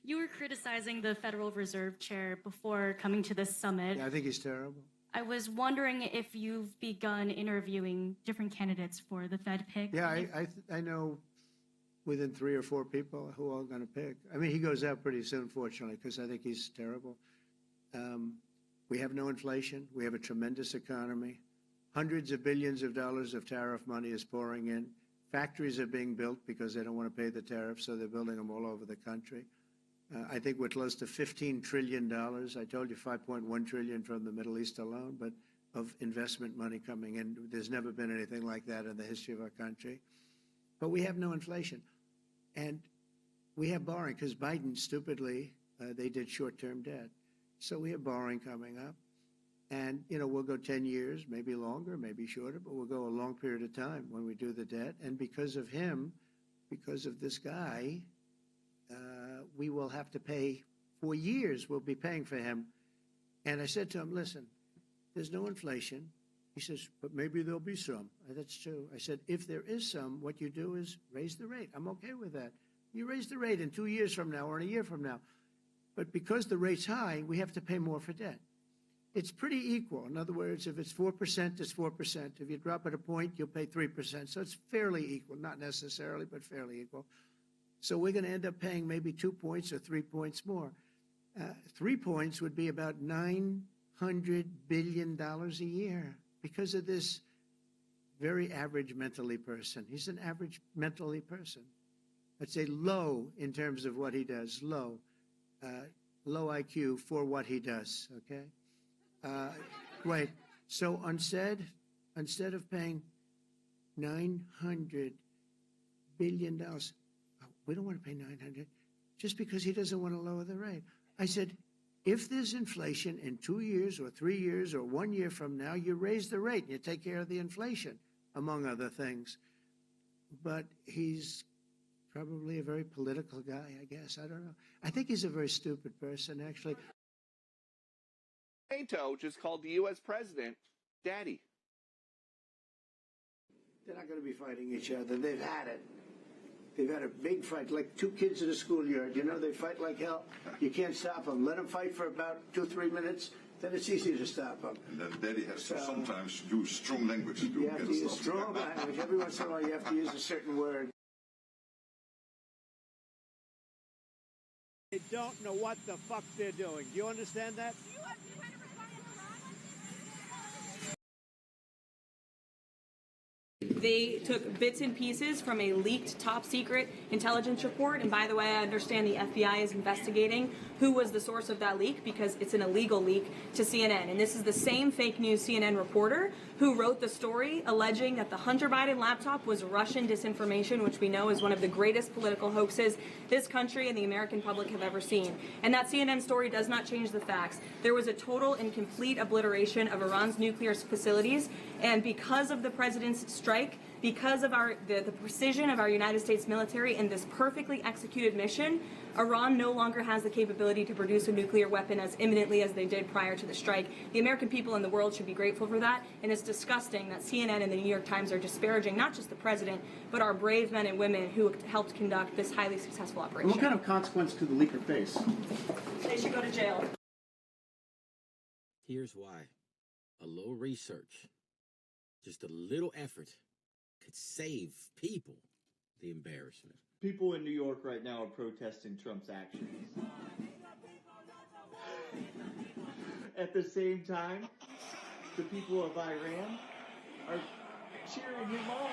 You were criticizing the Federal Reserve Chair before coming to this summit. Yeah, I think he's terrible. I was wondering if you've begun interviewing different candidates for the Fed pick. Yeah, I know within 3 or 4 people who are going to pick. I mean, he goes out pretty soon, fortunately, because I think he's terrible. We have no inflation. We have a tremendous economy. Hundreds of billions of dollars of tariff money is pouring in. Factories are being built because they don't want to pay the tariffs, so they're building them all over the country. I think we're close to $15 trillion. I told you $5.1 trillion from the Middle East alone, but of investment money coming in. There's never been anything like that in the history of our country. But we have no inflation. And we have borrowing because Biden, stupidly, they did short-term debt. So we have borrowing coming up. And, you know, we'll go 10 years, maybe longer, maybe shorter, but we'll go a long period of time when we do the debt. And because of him, because of this guy, we will have to pay for years. We'll be paying for him. And I said to him, listen, there's no inflation. He says, but maybe there'll be some. That's true. I said, if there is some, what you do is raise the rate. I'm okay with that. You raise the rate in 2 years from now or in a year from now. But because the rate's high, we have to pay more for debt. It's pretty equal. In other words, if it's 4%, it's 4%. If you drop it a point, you'll pay 3%. So it's fairly equal, not necessarily, but fairly equal. So we're going to end up paying maybe 2 points or 3 points more. 3 points would be about $900 billion a year because of this very average mentally person. He's an average mentally person. I'd say low in terms of what he does, low. Low IQ for what he does, okay? Wait, so instead of paying $900 billion, we don't want to pay 900 just because he doesn't want to lower the rate. I said, if there's inflation in 2 years or 3 years or 1 year from now, you raise the rate and you take care of the inflation, among other things. But he's probably a very political guy, I guess. I don't know. I think he's a very stupid person, actually. NATO just called the U.S. president daddy. They're not going to be fighting each other. They've had it. They've had a big fight, like 2 kids in a schoolyard. You know, they fight like hell. You can't stop them. Let them fight for about 2-3 minutes, then it's easy to stop them. And then daddy has to sometimes use strong language to You have to use strong language. Every once in a while, you have to use a certain word. They don't know what the fuck they're doing. Do you understand that? They took bits and pieces from a leaked top-secret intelligence report, and by the way, I understand the FBI is investigating who was the source of that leak because it's an illegal leak to CNN. And this is the same fake news CNN reporter who wrote the story alleging that the Hunter Biden laptop was Russian disinformation, which we know is one of the greatest political hoaxes this country and the American public have ever seen. And that CNN story does not change the facts. There was a total and complete obliteration of Iran's nuclear facilities, and because of the president's strike, because of the precision of our United States military and this perfectly executed mission, Iran no longer has the capability to produce a nuclear weapon as imminently as they did prior to the strike. The American people and the world should be grateful for that, and it's disgusting that CNN and the New York Times are disparaging not just the president, but our brave men and women who helped conduct this highly successful operation. What kind of consequence could the leaker face? They should go to jail. Here's why. A little research, just a little effort, could save people the embarrassment. People in New York right now are protesting Trump's actions. At the same time, the people of Iran are cheering him on.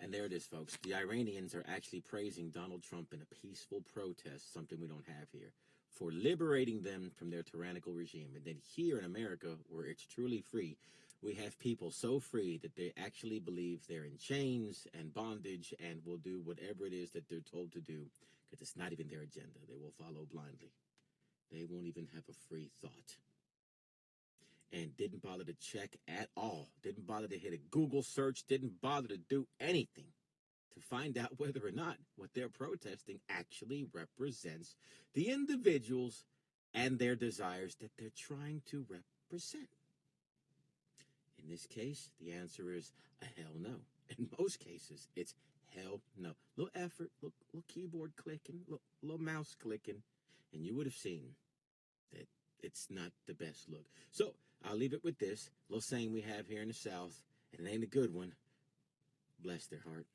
And there it is, folks. The Iranians are actually praising Donald Trump in a peaceful protest, something we don't have here, for liberating them from their tyrannical regime. And then here in America, where it's truly free, we have people so free that they actually believe they're in chains and bondage and will do whatever it is that they're told to do because it's not even their agenda. They will follow blindly. They won't even have a free thought. And didn't bother to check at all. Didn't bother to hit a Google search. Didn't bother to do anything to find out whether or not what they're protesting actually represents the individuals and their desires that they're trying to represent. In this case, the answer is a hell no. In most cases, it's Hell no. Little effort, little keyboard clicking, little mouse clicking, and you would have seen that it's not the best look. So I'll leave it with this little saying we have here in the South, and it ain't a good one. Bless their heart.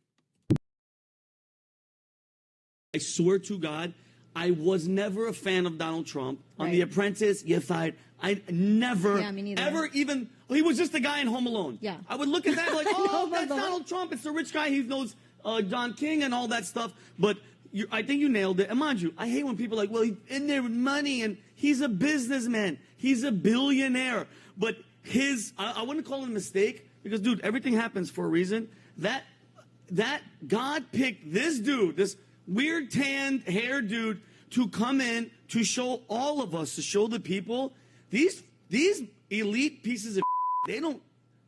I swear to God, I was never a fan of Donald Trump. On The Apprentice, you're fired. I never, ever even, he was just a guy in Home Alone. Yeah. I would look at that like, oh, that's Donald Trump. It's the rich guy. He knows John King and all that stuff. But I think you nailed it. And mind you, I hate when people are like, well, he's in there with money and he's a businessman. He's a billionaire. But I wouldn't call it a mistake because, dude, everything happens for a reason. That God picked this dude, this weird tanned hair dude, to come in to show all of us, to show the people, these elite pieces of they don't,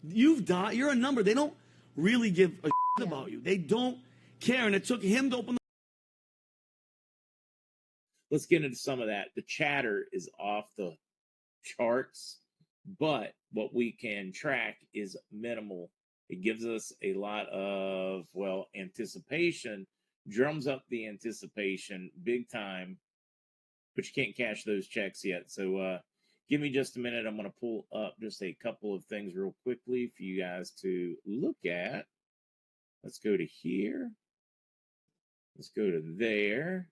you've died, you're a number. They don't really give a about you. They don't care. And it took him to open the Let's get into some of that. The chatter is off the charts, but what we can track is minimal. It gives us a lot of, well, anticipation, drums up the anticipation big time, but you can't cash those checks yet. So give me just a minute. I'm going to pull up just a couple of things real quickly for you guys to look at. Let's go to here. Let's go to there.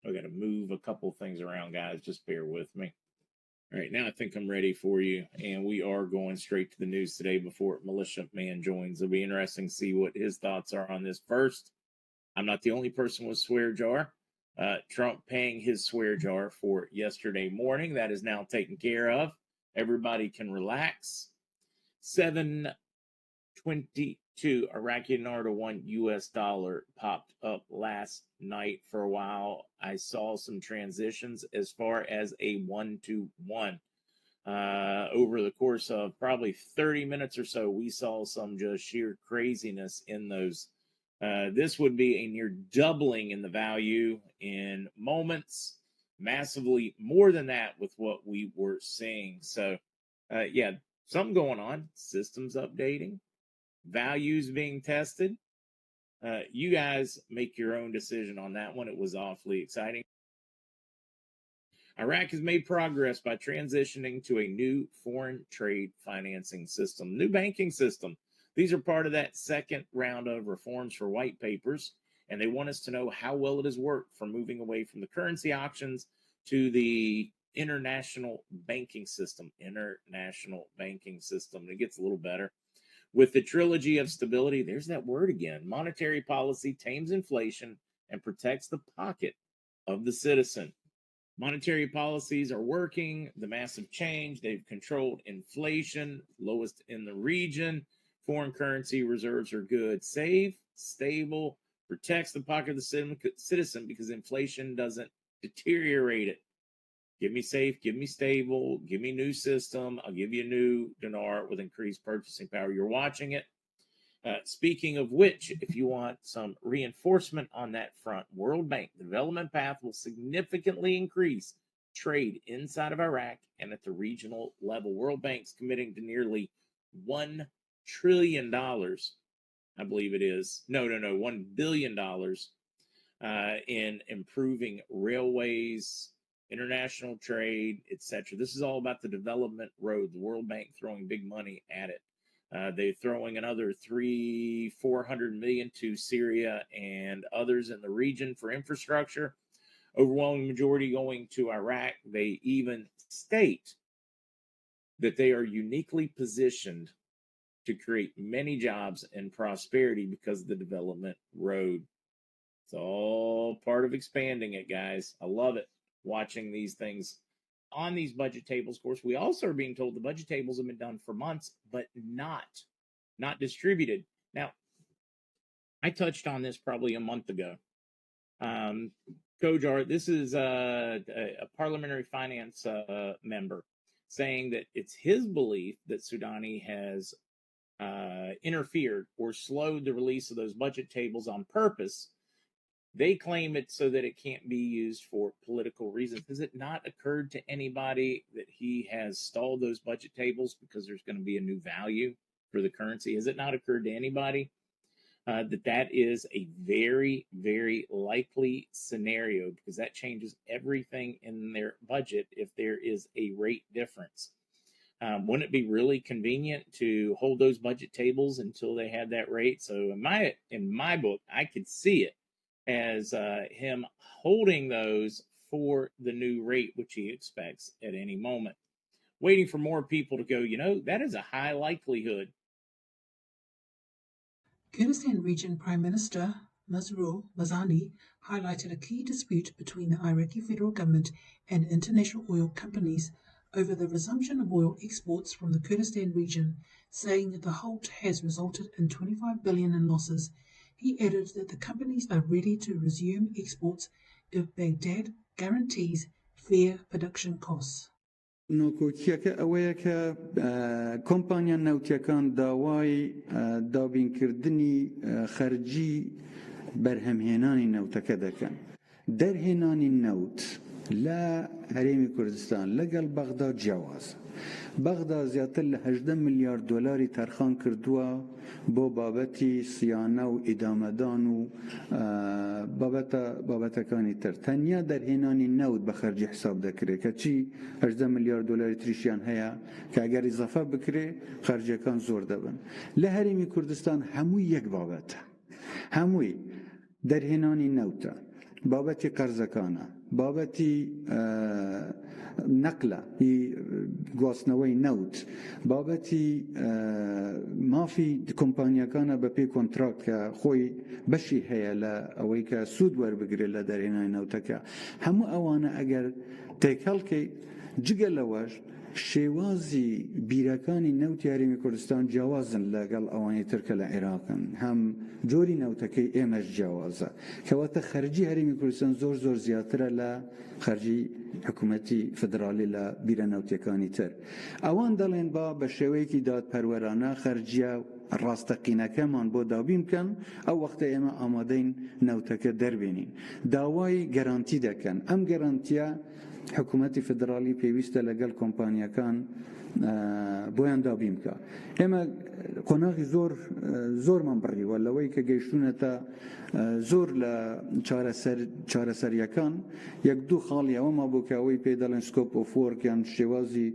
I got to move a couple of things around, guys. Just bear with me. All right, now I think I'm ready for you, and we are going straight to the news today before Militia Man joins. It'll be interesting to see what his thoughts are on this. First, I'm not the only person with swear jar. Trump paying his swear jar for yesterday morning. That is now taken care of. Everybody can relax. 7.22 Iraqi dinar to $1 US popped up last night for a while. I saw some transitions as far as a 1-to-1. Over the course of probably 30 minutes or so, we saw some just sheer craziness in those. This would be a near doubling in the value in moments, massively more than that with what we were seeing. So, yeah, something going on. Systems updating, values being tested. You guys make your own decision on that one. It was awfully exciting. Iraq has made progress by transitioning to a new foreign trade financing system, new banking system. These are part of that second round of reforms for white papers, and they want us to know how well it has worked from moving away from the currency auctions to the international banking system. International banking system. It gets a little better. With the trilogy of stability, there's that word again. Monetary policy tames inflation and protects the pocket of the citizen. Monetary policies are working. The massive change, they've controlled inflation, lowest in the region. Foreign currency reserves are good. Safe, stable, protects the pocket of the citizen because inflation doesn't deteriorate it. Give me safe, give me stable, give me new system. I'll give you a new dinar with increased purchasing power. You're watching it. Speaking of which, if you want some reinforcement on that front, World Bank development path will significantly increase trade inside of Iraq and at the regional level. World Bank's committing to nearly $1 trillion, I believe it is. No, $1 billion in improving railways, international trade, etc. This is all about the development road. The World Bank throwing big money at it. They're throwing another $400 million to Syria and others in the region for infrastructure. Overwhelming majority going to Iraq. They even state that they are uniquely positioned to create many jobs and prosperity because of the development road. It's all part of expanding it, guys. I love it, watching these things on these budget tables. Of course, we also are being told the budget tables have been done for months, but not distributed. Now, I touched on this probably a month ago. Kojar, this is a parliamentary finance member saying that it's his belief that Soudani has interfered or slowed the release of those budget tables on purpose. They claim it so that it can't be used for political reasons. Has it not occurred to anybody that he has stalled those budget tables because there's going to be a new value for the currency? Has it not occurred to anybody? that is a very, very likely scenario, because that changes everything in their budget if there is a rate difference. Wouldn't it be really convenient to hold those budget tables until they had that rate? So in my book, I could see it as him holding those for the new rate, which he expects at any moment, waiting for more people to go, that is a high likelihood. Kurdistan Region Prime Minister Masroor Barzani highlighted a key dispute between the Iraqi federal government and international oil companies over the resumption of oil exports from the Kurdistan region, saying that the halt has resulted in $25 billion in losses. He added that the companies are ready to resume exports if Baghdad guarantees fair production costs. نۆکۆکیەکە ئەوەیە کە کۆمپانیا نەوتیەکان داوای دابینکردنی خەرجی بەرهەمهێنانی نەوتەکە دەکەن. دەرهێنانی نەوت لە هەرێمی کوردستان لەگەڵ بەغدا جیاوازە. بەغدا زیاتر لە 18 ملیار دۆلاری تەرخان کردووە بۆ بابەتی سیانە و ئیدامەدان و بابەتەکانی تر. تەنیا دەرهێنانی نەوت بە خەرجی حساب دەکرێت کە چی 18 ملیار دۆلاری تریشیان هەیە کە ئەگەر ئیزافە بکرێ خەرجەکان زۆر دەبن. لە هەرێمی کوردستان هەمووی یەک بابەتە. هەمووی دەرهێنانی نەوتە، بابەتی قەرزەکانە، بابەتی نەقلە گواستنەوەی نەوت، بابەتی مافی کۆمپانیەکانە بە پێی کۆنتراکت کە خۆی بەشی هەیە لە ئەوەی کە سوود وەربگرێت لە دەرهێنانی نەوتەکە. هەموو ئەوانە ئەگەر تێکەڵکەی جگە لەوەش شێوازی بیرەکانی نەوتی هەرێمی کوردستان جیاوازن لەگەڵ ئەوانی ترکە لە عێراقن. هەم جۆری نەوتەکەی ئێمەش جیاوازە کەواتە خەرجی هەرێمی کوردستان زۆر زۆر زیاترە لە خەرجی حکوومەتی فدرالی لە بیرە نەوتەکانی تر. ئەوان دەڵێن با بە شێوەیەکی دادپەروەرانە خەرجیە ڕاستەقینەکەمان بۆ دابین بکەن، ئەو وەختە ئێمە ئامادەین نەوتەکە دەربێنین. داوای گەرانتی دەکەن. ئەم گەرانتیە حکوومەتی فدرالی پێویستە لەگەڵ کۆمپانیەکان بۆیان دابین بکە. ئێمە قۆناغی زۆرمان بڕیوە لەوەی کە گەیشتونەتە زۆر لە چارەسەریەکان یەک دوو خاڵی ئەوەما بوو کە ئەوەی پێ دەڵێن سکۆپ ئۆف وۆرکیان شێوازی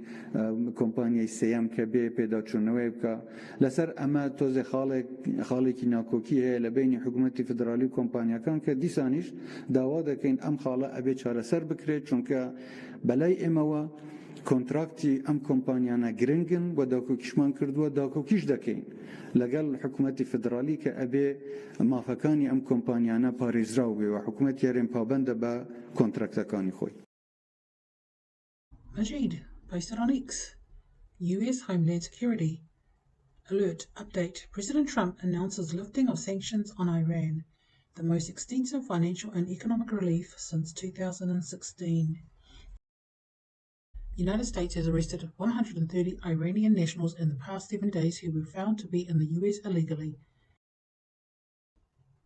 کۆمپانیای سێیەم کە بێ پێداچوونەوەی بکە. لەسەر ئەمە تۆزێ خاڵێکی ناکۆکی هەیە لە بینی حکوومەتی فدرالی و کۆمپانیەکان کە دیسانیش داوا دەکەین ئەم خاڵە ئەبێ چارەسەر بکرێت، چونکە بەلای ئێمەوە کۆنتراکتی ئەم کۆمپانیانە گرنگن و داکۆکیشمان کردووە داکۆکیش دەکەین لەگەڵ حکوومەتی فدرالی کە ئەبێ مافەکانی ئەم کۆمپانیانە پارێزراو بێ و حکوومەت یارێن پابەندە بە کۆنتراکتەکانی خۆی. Majid, posted on X. US Homeland Security. Alert, update. President Trump announces lifting of sanctions on Iran, the most extensive financial and economic relief since 2016. The United States has arrested 130 Iranian nationals in the past 7 days who were found to be in the US illegally.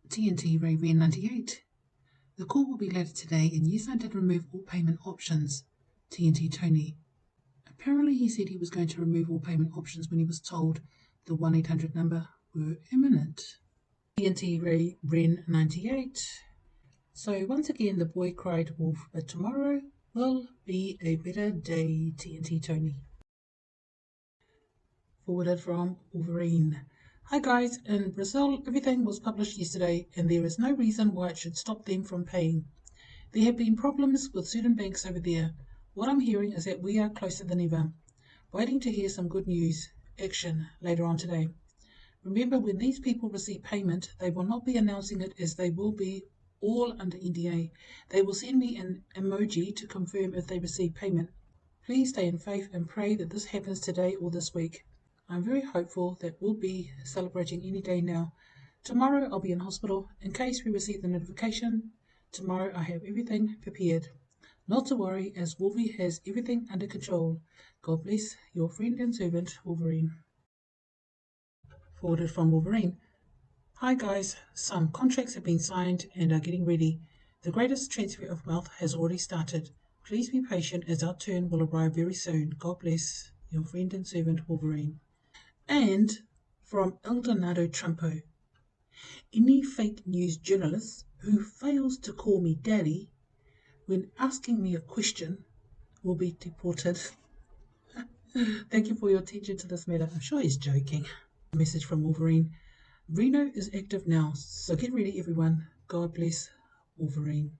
TNT Raven 98. The call will be later today and USA did remove all payment options. TNT Tony. Apparently he said he was going to remove all payment options when he was told the 1-800 number were imminent. TNT Ren 98. So once again the boy cried wolf, but tomorrow will be a better day, TNT Tony. Forwarded from Wolverine. Hi guys, in Brazil everything was published yesterday and there is no reason why it should stop them from paying. There have been problems with certain banks over there. What I'm hearing is that we are closer than ever. Waiting to hear some good news, action, later on today. Remember, when these people receive payment, they will not be announcing it as they will be all under NDA. They will send me an emoji to confirm if they receive payment. Please stay in faith and pray that this happens today or this week. I'm very hopeful that we'll be celebrating any day now. Tomorrow I'll be in hospital. In case we receive the notification, tomorrow I have everything prepared. Not to worry, as Wolvie has everything under control. God bless, your friend and servant, Wolverine. Forwarded from Wolverine. Hi guys, some contracts have been signed and are getting ready. The greatest transfer of wealth has already started. Please be patient as our turn will arrive very soon. God bless, your friend and servant Wolverine. And from El Donaldo Trumpo. Any fake news journalist who fails to call me daddy when asking me a question will be deported. Thank you for your attention to this matter. I'm sure he's joking. Message from Wolverine. Reno is active now, so get ready everyone. God bless Wolverine.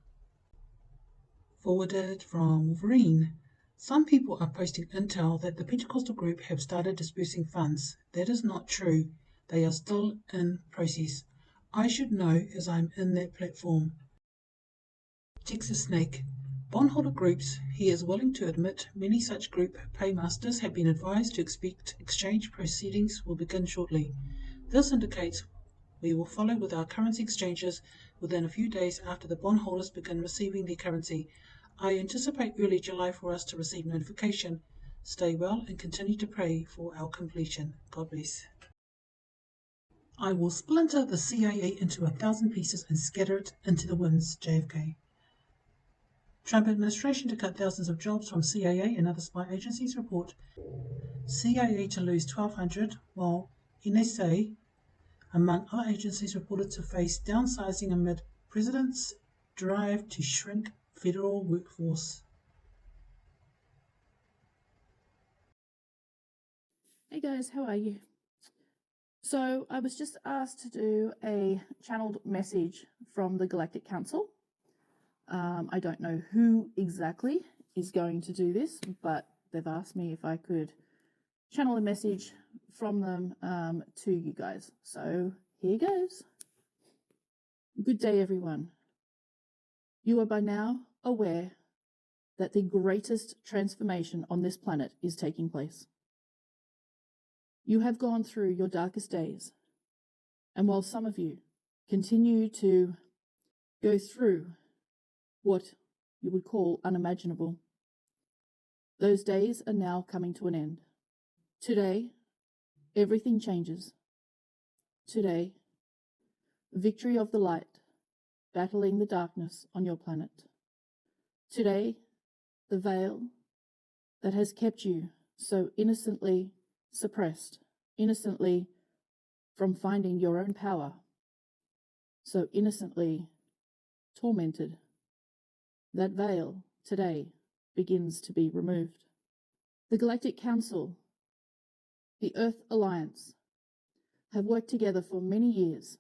Forwarded from Wolverine. Some people are posting intel that the Pentecostal group have started dispersing funds. That is not true. They are still in process. I should know as I'm in that platform. Texas Snake. Bondholder groups, he is willing to admit many such group paymasters have been advised to expect exchange proceedings will begin shortly. This indicates we will follow with our currency exchanges within a few days after the bondholders begin receiving their currency. I anticipate early July for us to receive notification. Stay well and continue to pray for our completion. God bless. I will splinter the CIA into 1,000 pieces and scatter it into the winds, JFK. Trump administration to cut thousands of jobs from CIA and other spy agencies report. CIA to lose 1,200, while NSA, among other agencies, reported to face downsizing amid president's drive to shrink federal workforce. Hey guys, how are you? So I was just asked to do a channeled message from the Galactic Council. I don't know who exactly is going to do this, but they've asked me if I could channel a message from them to you guys. So here goes. Good day, everyone. You are by now aware that the greatest transformation on this planet is taking place. You have gone through your darkest days, and while some of you continue to go through what you would call unimaginable, those days are now coming to an end. Today, everything changes. Today, victory of the light, battling the darkness on your planet. Today, the veil that has kept you so innocently suppressed, innocently from finding your own power, so innocently tormented, that veil today begins to be removed. The Galactic Council, the Earth Alliance, have worked together for many years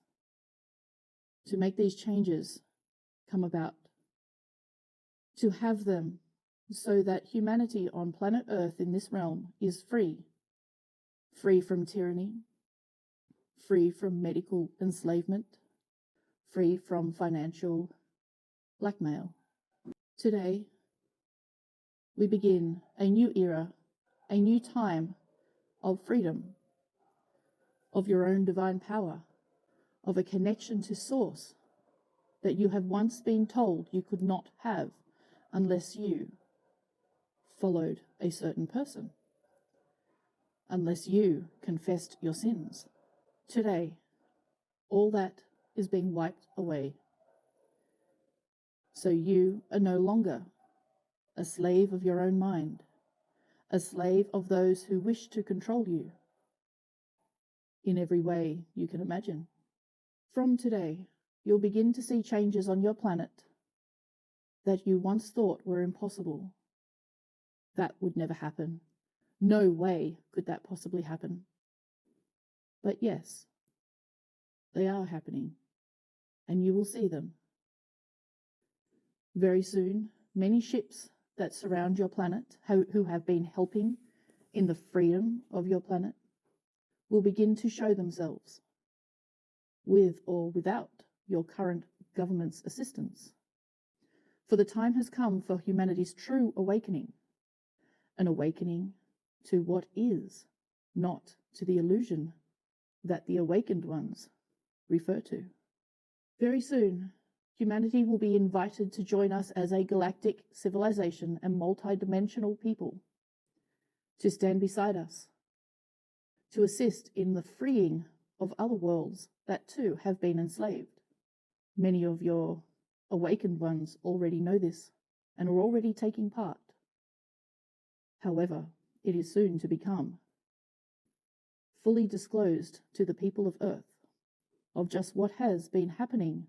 to make these changes come about, to have them so that humanity on planet Earth in this realm is free from tyranny, free from medical enslavement, free from financial blackmail. Today, we begin a new era, a new time of freedom, of your own divine power, of a connection to Source that you have once been told you could not have unless you followed a certain person, unless you confessed your sins. Today, all that is being wiped away. So you are no longer a slave of your own mind, a slave of those who wish to control you in every way you can imagine. From today, you'll begin to see changes on your planet that you once thought were impossible. That would never happen. No way could that possibly happen. But yes, they are happening, and you will see them. Very soon, many ships that surround your planet, who have been helping in the freedom of your planet, will begin to show themselves, with or without your current government's assistance. For the time has come for humanity's true awakening, an awakening to what is, not to the illusion that the awakened ones refer to. Very soon, humanity will be invited to join us as a galactic civilization and multi-dimensional people, to stand beside us, to assist in the freeing of other worlds that too have been enslaved. Many of your awakened ones already know this and are already taking part. However, it is soon to become fully disclosed to the people of Earth of just what has been happening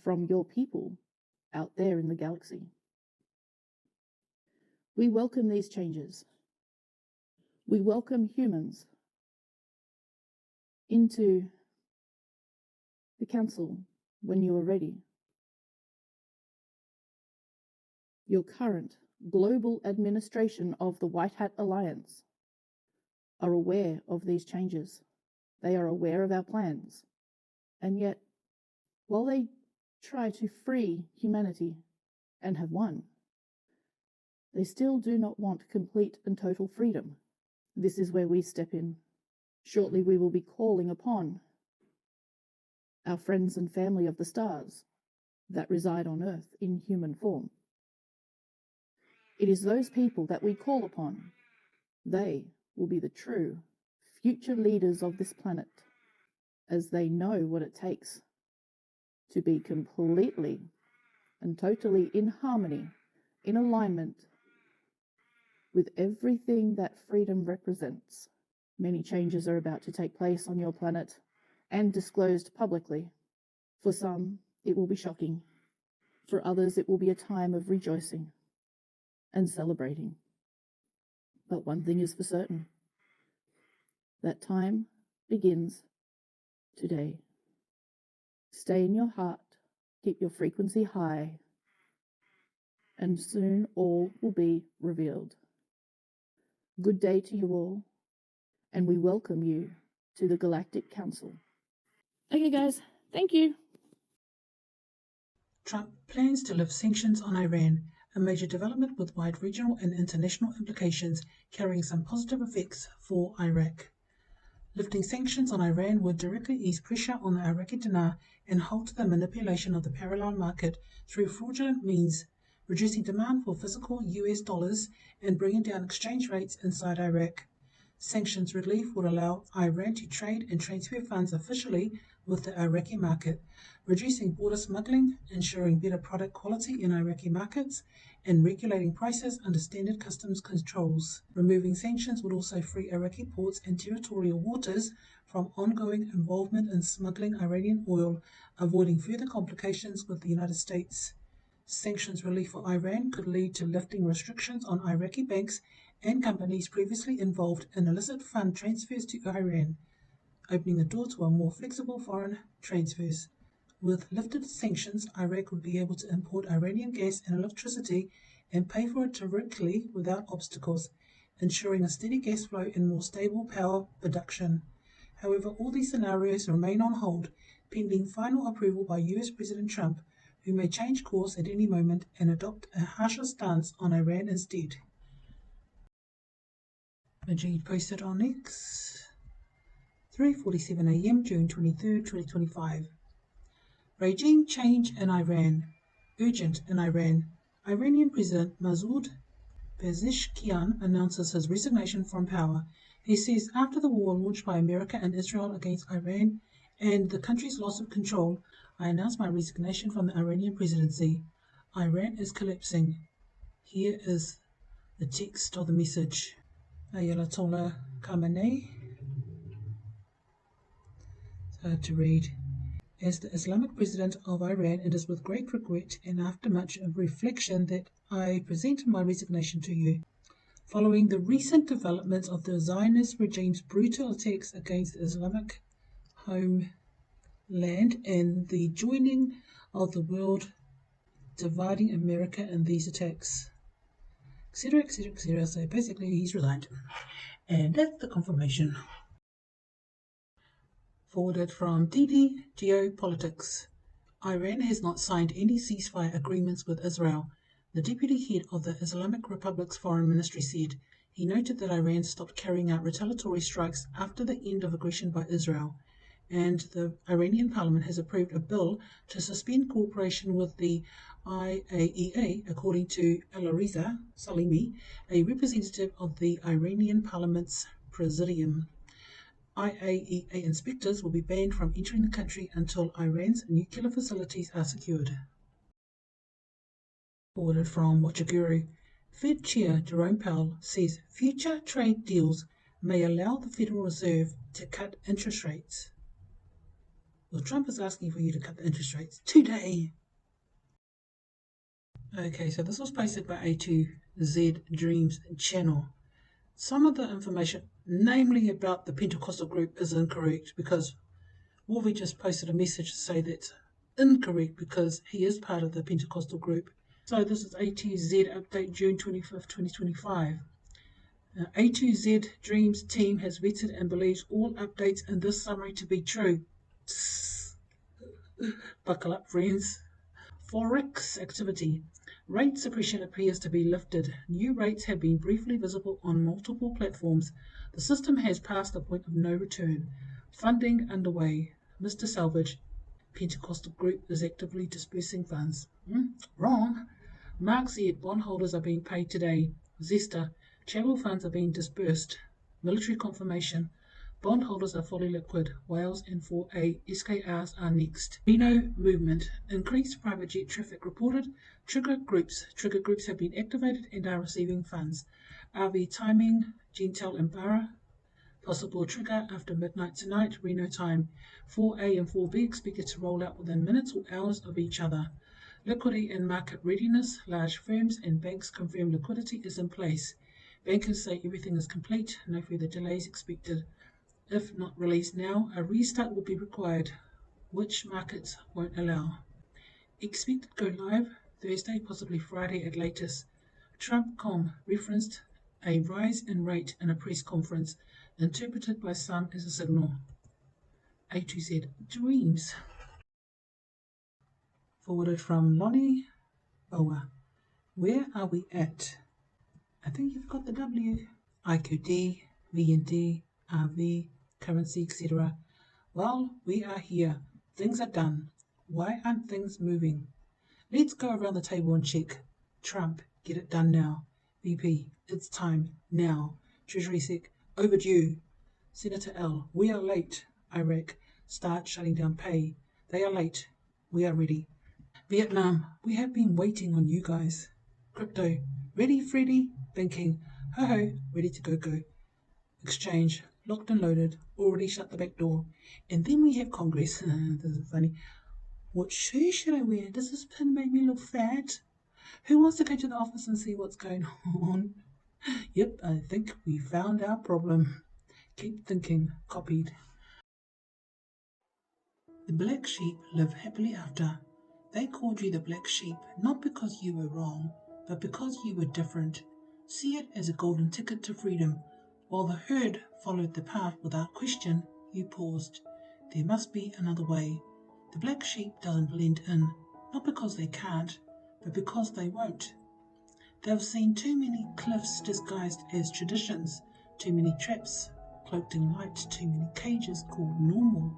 from your people out there in the galaxy. We welcome these changes. We welcome humans into the Council when you are ready. Your current global administration of the White Hat Alliance are aware of these changes. They are aware of our plans. And yet, while they try to free humanity and have won, they still do not want complete and total freedom. This is where we step in. Shortly we will be calling upon our friends and family of the stars that reside on Earth in human form. It is those people that we call upon. They will be the true future leaders of this planet, as they know what it takes to be completely and totally in harmony, in alignment with everything that freedom represents. Many changes are about to take place on your planet and disclosed publicly. For some, it will be shocking. For others, it will be a time of rejoicing and celebrating. But one thing is for certain. That time begins today. Stay in your heart, keep your frequency high, and soon all will be revealed. Good day to you all, and we welcome you to the Galactic Council. Okay guys, thank you. Trump plans to lift sanctions on Iran, a major development with wide regional and international implications, carrying some positive effects for Iraq. Lifting sanctions on Iran would directly ease pressure on the Iraqi dinar and halt the manipulation of the parallel market through fraudulent means, reducing demand for physical US dollars and bringing down exchange rates inside Iraq. Sanctions relief would allow Iran to trade and transfer funds officially with the Iraqi market, reducing border smuggling, ensuring better product quality in Iraqi markets, and regulating prices under standard customs controls. Removing sanctions would also free Iraqi ports and territorial waters from ongoing involvement in smuggling Iranian oil, avoiding further complications with the United States. Sanctions relief for Iran could lead to lifting restrictions on Iraqi banks and companies previously involved in illicit fund transfers to Iran, opening the door to a more flexible foreign transfers. With lifted sanctions, Iraq would be able to import Iranian gas and electricity and pay for it directly without obstacles, ensuring a steady gas flow and more stable power production. However, all these scenarios remain on hold, pending final approval by US President Trump, who may change course at any moment and adopt a harsher stance on Iran instead. Majid posted on X, 3:47 AM, June 23, 2025. Regime change in Iran. Urgent in Iran. Iranian President Masoud Pezeshkian announces his resignation from power. He says after the war launched by America and Israel against Iran and the country's loss of control, I announce my resignation from the Iranian presidency. Iran is collapsing. Here is the text of the message. Ayatollah Khamenei. It's hard to read. As the Islamic President of Iran, it is with great regret and after much reflection that I present my resignation to you. Following the recent developments of the Zionist regime's brutal attacks against the Islamic homeland and the joining of the world dividing America in these attacks, etc., etc., etc. So basically he's resigned. And that's the confirmation. Forwarded from DD Geopolitics. Iran has not signed any ceasefire agreements with Israel, the deputy head of the Islamic Republic's foreign ministry said. He noted that Iran stopped carrying out retaliatory strikes after the end of aggression by Israel, and the Iranian parliament has approved a bill to suspend cooperation with the IAEA, according to Alireza Salimi, a representative of the Iranian parliament's presidium. IAEA inspectors will be banned from entering the country until Iran's nuclear facilities are secured. Forwarded from Watchaguru. Fed Chair Jerome Powell says future trade deals may allow the Federal Reserve to cut interest rates. Well, Trump is asking for you to cut the interest rates today. Okay, so this was posted by A2Z Dreams channel. Some of the information, namely about the Pentecostal group, is incorrect because Wolvie just posted a message to say that's incorrect because he is part of the Pentecostal group. So this is A2Z update June 25th, 2025. A2Z Dreams team has vetted and believes all updates in this summary to be true. Buckle up, friends. Forex activity. Rate suppression appears to be lifted. New rates have been briefly visible on multiple platforms. The system has passed the point of no return. Funding underway. Mr. Salvage, Pentecostal group, is actively dispersing funds. Wrong. Mark said bondholders are being paid today. Zesta, travel funds are being dispersed. Military confirmation. Bondholders are fully liquid. Wales and 4A SKRs are next. RENO movement. Increased private jet traffic reported. Trigger groups have been activated and are receiving funds. RV timing. Gentel and Barra. Possible trigger after midnight tonight. RENO time. 4A and 4B expected to roll out within minutes or hours of each other. Liquidity and market readiness. Large firms and banks confirm liquidity is in place. Bankers say everything is complete. No further delays expected. If not released now, a restart will be required, which markets won't allow. Expected go live Thursday, possibly Friday at latest. Trump.com referenced a rise in rate in a press conference, interpreted by some as a signal. A2Z Dreams. Forwarded from Lonnie Boa. Where are we at? I think you've got the W. IQD, VND, RV, currency, etc. Well, we are here. Things are done. Why aren't things moving? Let's go around the table and check. Trump, get it done now. VP, it's time, now. Treasury Sec, overdue. Senator L, we are late. Iraq, start shutting down pay. They are late. We are ready. Vietnam, we have been waiting on you guys. Crypto, ready, Freddy? Banking, ho-ho, ready to go. Exchange, locked and loaded, already shut the back door. And then we have Congress. This is funny. What shoe should I wear? Does this pin make me look fat? Who wants to go to the office and see what's going on? Yep, I think we found our problem. Keep thinking. Copied. The black sheep live happily after. They called you the black sheep, not because you were wrong, but because you were different. See it as a golden ticket to freedom. While the herd followed the path without question, you paused. There must be another way. The black sheep doesn't blend in, not because they can't, but because they won't. They've seen too many cliffs disguised as traditions, too many traps cloaked in light, too many cages called normal.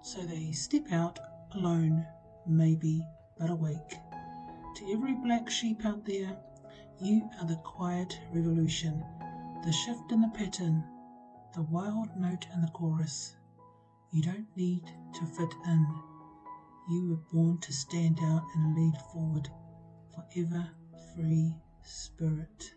So they step out alone, maybe, but awake. To every black sheep out there, you are the quiet revolution, the shift in the pattern, the wild note in the chorus. You don't need to fit in. You were born to stand out and lead forward. Forever free spirit.